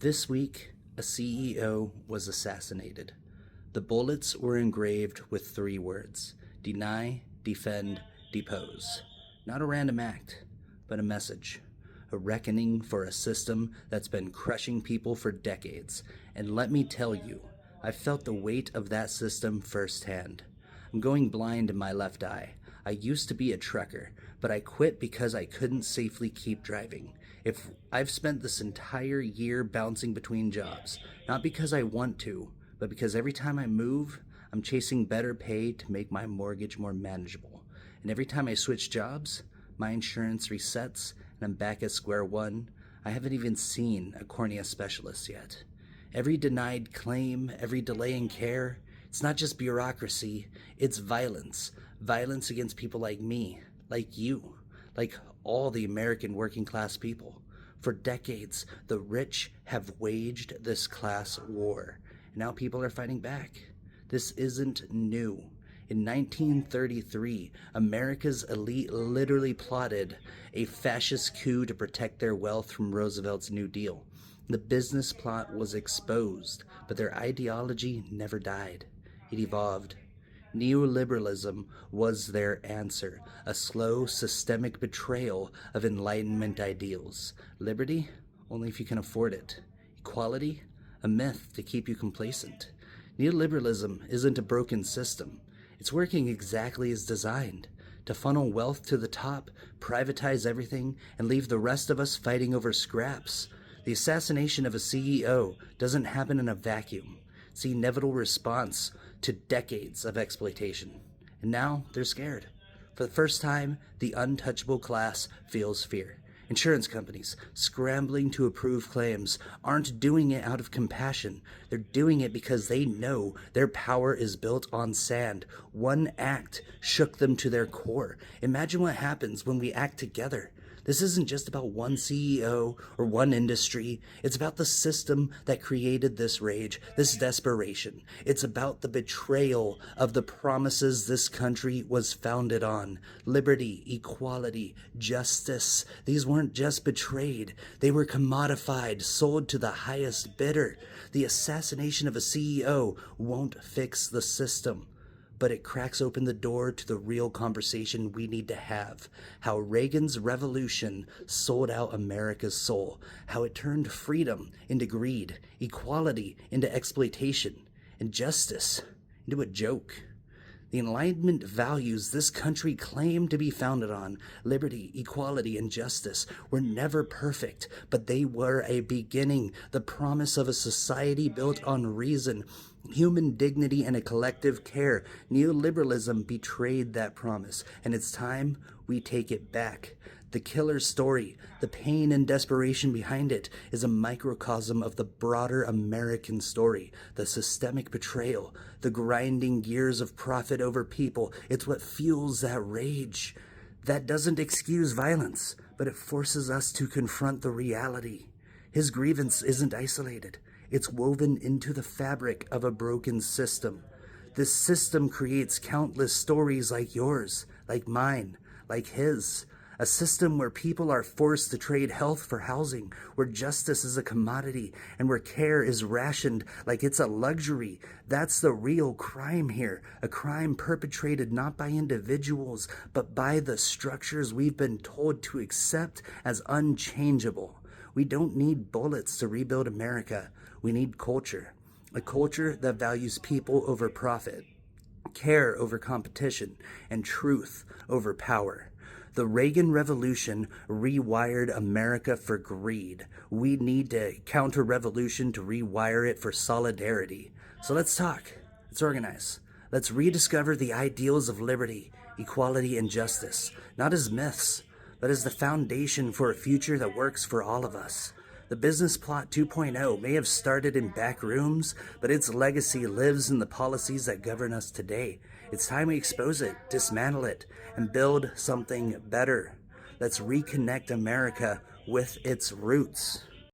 This week, a CEO was assassinated. The bullets were engraved with three words: deny, defend, depose. Not a random act, but a message. A reckoning for a system that's been crushing people for decades. And let me tell you, I felt the weight of that system firsthand. I'm going blind in my left eye. I used to be a trucker, but I quit because I couldn't safely keep driving. If I've spent this entire year bouncing between jobs, not because I want to, but because every time I move, I'm chasing better pay to make my mortgage more manageable. And every time I switch jobs, my insurance resets and I'm back at square one. I haven't even seen a cornea specialist yet. Every denied claim, every delay in care, it's not just bureaucracy, it's violence. Violence against people like me, like you, like all the American working class people. For decades, the rich have waged this class war, and now people are fighting back. This isn't new. In 1933, America's elite literally plotted a fascist coup to protect their wealth from Roosevelt's New Deal. The business plot was exposed, but their ideology never died. It evolved. Neoliberalism was their answer, a slow, systemic betrayal of Enlightenment ideals. Liberty? Only if you can afford it. Equality? A myth to keep you complacent. Neoliberalism isn't a broken system. It's working exactly as designed, to funnel wealth to the top, privatize everything, and leave the rest of us fighting over scraps. The assassination of a CEO doesn't happen in a vacuum. It's the inevitable response to decades of exploitation. And now they're scared. For the first time, the untouchable class feels fear. Insurance companies, scrambling to approve claims, aren't doing it out of compassion. They're doing it because they know their power is built on sand. One act shook them to their core. Imagine what happens when we act together. This isn't just about one CEO or one industry. It's about the system that created this rage, this desperation. It's about the betrayal of the promises this country was founded on. Liberty, equality, justice. These weren't just betrayed. They were commodified, sold to the highest bidder. The assassination of a CEO won't fix the system, but it cracks open the door to the real conversation we need to have. How Reagan's revolution sold out America's soul. How it turned freedom into greed, equality into exploitation, and justice into a joke. The Enlightenment values this country claimed to be founded on, liberty, equality, and justice, were never perfect, but they were a beginning, the promise of a society built on reason, human dignity, and a collective care. Neoliberalism betrayed that promise, and it's time we take it back. The killer's story, the pain and desperation behind it, is a microcosm of the broader American story. The systemic betrayal, the grinding gears of profit over people, it's what fuels that rage. That doesn't excuse violence, but it forces us to confront the reality. His grievance isn't isolated. It's woven into the fabric of a broken system. This system creates countless stories like yours, like mine, like his. A system where people are forced to trade health for housing, where justice is a commodity, and where care is rationed like it's a luxury. That's the real crime here. A crime perpetrated not by individuals, but by the structures we've been told to accept as unchangeable. We don't need bullets to rebuild America. We need culture. A culture that values people over profit, care over competition, and truth over power. The Reagan Revolution rewired America for greed. We need a counter-revolution to rewire it for solidarity. So let's talk. Let's organize. Let's rediscover the ideals of liberty, equality, and justice, not as myths, but as the foundation for a future that works for all of us. The business plot 2.0 may have started in back rooms, but its legacy lives in the policies that govern us today. It's time we expose it, dismantle it, and build something better. Let's reconnect America with its roots.